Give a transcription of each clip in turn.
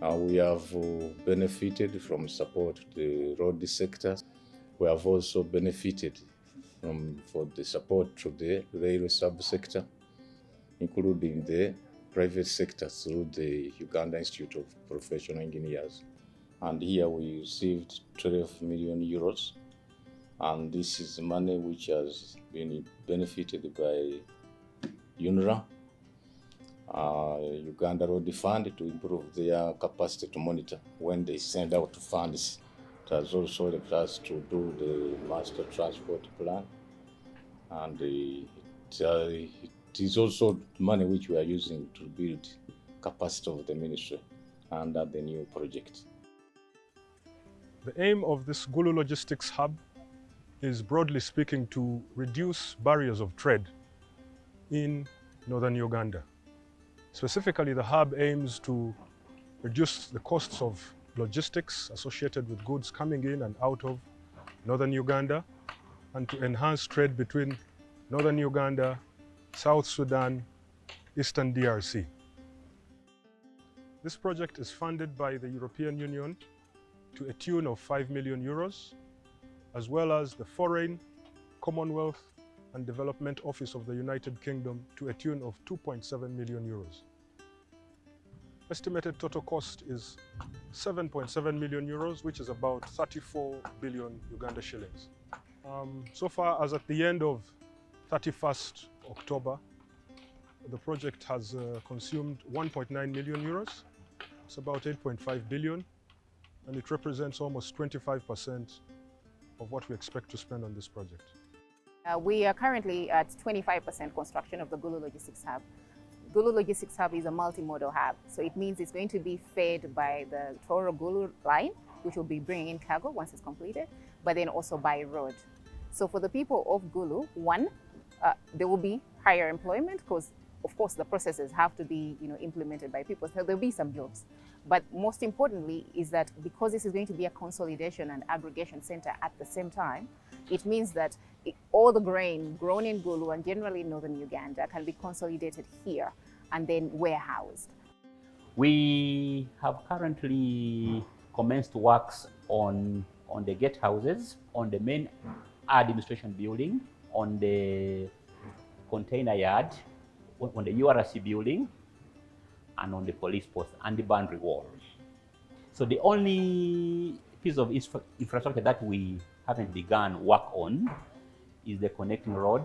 We have benefited from support to the road sector. We have also benefited for the support to the railway subsector, including the private sector through the Uganda Institute of Professional Engineers. And here we received 12 million euros. And this is money which has been benefited by UNRWA, Uganda Road Fund, to improve their capacity to monitor when they send out funds. It has also helped us to do the master transport plan, and it is also money which we are using to build capacity of the ministry under the new project. The aim of this Gulu Logistics Hub is, broadly speaking, to reduce barriers of trade in northern Uganda. Specifically, the hub aims to reduce the costs of logistics associated with goods coming in and out of northern Uganda, and to enhance trade between northern Uganda, South Sudan, Eastern DRC. This project is funded by the European Union to a tune of 5 million euros, as well as the Foreign, Commonwealth and Development Office of the United Kingdom to a tune of 2.7 million euros. Estimated total cost is 7.7 million euros, which is about 34 billion Uganda shillings. So far, as at the end of 31st October, the project has consumed 1.9 million euros. It's about 8.5 billion, and it represents almost 25% of what we expect to spend on this project. We are currently at 25% construction of the Gulu Logistics Hub. Gulu Logistics Hub is a multimodal hub, so it means it's going to be fed by the Tororo Gulu line, which will be bringing in cargo once it's completed, but then also by road. So for the people of Gulu, one, there will be higher employment because, of course, the processes have to be implemented by people, so there'll be some jobs. But most importantly is that because this is going to be a consolidation and aggregation center at the same time, it means that all the grain grown in Gulu and generally in northern Uganda can be consolidated here and then warehoused. We have currently commenced works on the gate houses, on the main administration building, on the container yard, on the URC building, and on the police post and the boundary wall. So the only piece of infrastructure that we haven't begun work on is the connecting road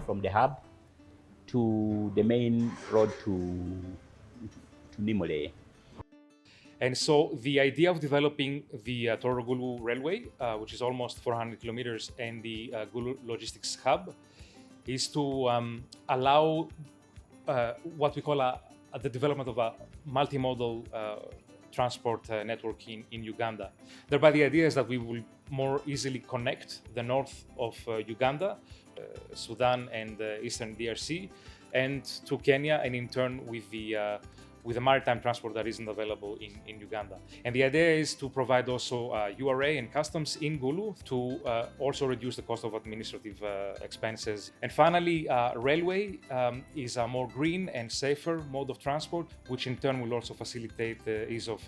from the hub to the main road to Nimule. And so the idea of developing the Tororo Gulu Railway, which is almost 400 kilometers, and the Gulu Logistics Hub is to allow what we call the development of a multimodal transport network in Uganda. Thereby, the idea is that we will more easily connect the north of Uganda, Sudan, and Eastern DRC, and to Kenya, and in turn with the maritime transport that isn't available in Uganda. And the idea is to provide also URA and customs in Gulu to also reduce the cost of administrative expenses. And finally, railway is a more green and safer mode of transport, which in turn will also facilitate the ease of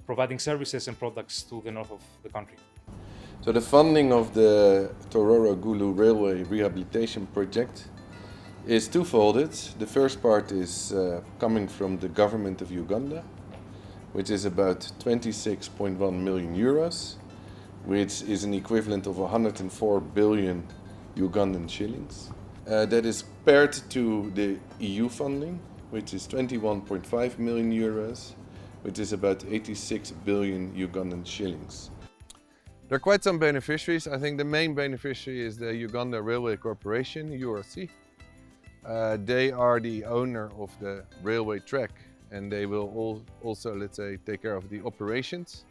providing services and products to the north of the country. So the funding of the Tororo Gulu Railway Rehabilitation Project is twofolded. The first part is coming from the government of Uganda, which is about 26.1 million euros, which is an equivalent of 104 billion Ugandan shillings. That is paired to the EU funding, which is 21.5 million euros, which is about 86 billion Ugandan shillings. There are quite some beneficiaries. I think the main beneficiary is the Uganda Railway Corporation, URC. They are the owner of the railway track, and they will also, let's say, take care of the operations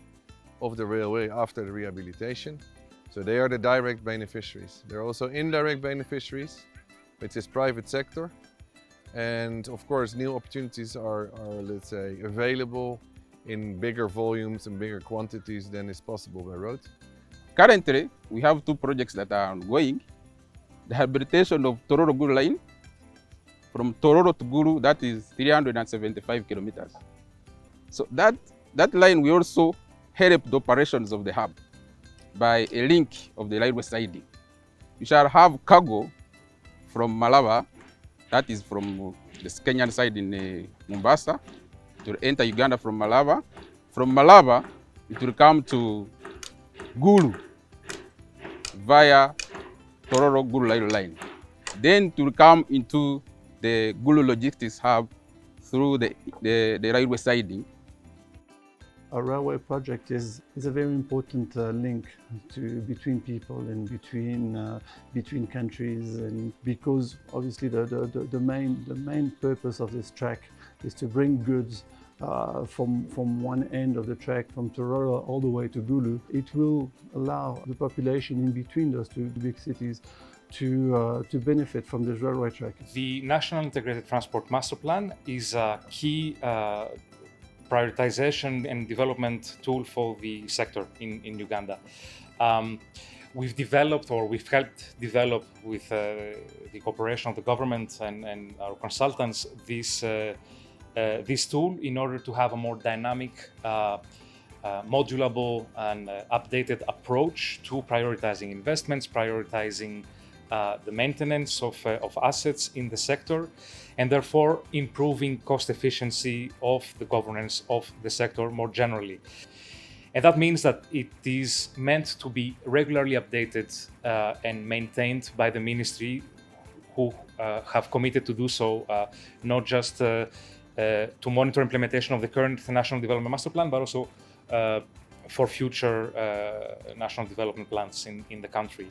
of the railway after the rehabilitation. So they are the direct beneficiaries. There are also indirect beneficiaries, which is private sector. And of course, new opportunities are, let's say, available in bigger volumes and bigger quantities than is possible by road. Currently, we have two projects that are ongoing. The rehabilitation of Tororo Gulu line from Tororo to Gulu, that is 375 kilometers. So that line will also help the operations of the hub by a link of the railway siding. We shall have cargo from Malaba, that is from the Kenyan side in Mombasa, to enter Uganda from Malaba. From Malaba, it will come to Gulu via Tororo Gulu rail line. Then it will come into the Gulu logistics hub through the railway siding. A railway project is a very important link between people and between countries, and because obviously the main purpose of this track is to bring goods from one end of the track, from Tororo all the way to Gulu. It will allow the population in between those two big cities to benefit from this railway track. The National Integrated Transport Master Plan is a key prioritization and development tool for the sector in Uganda. We've developed, or we've helped develop with the cooperation of the government and our consultants this tool in order to have a more dynamic, modulable and updated approach to prioritizing investments, prioritizing the maintenance of assets in the sector, and therefore improving cost efficiency of the governance of the sector more generally. And that means that it is meant to be regularly updated and maintained by the ministry, who have committed to do so, not just to monitor implementation of the current National Development Master Plan, but also for future national development plans in the country.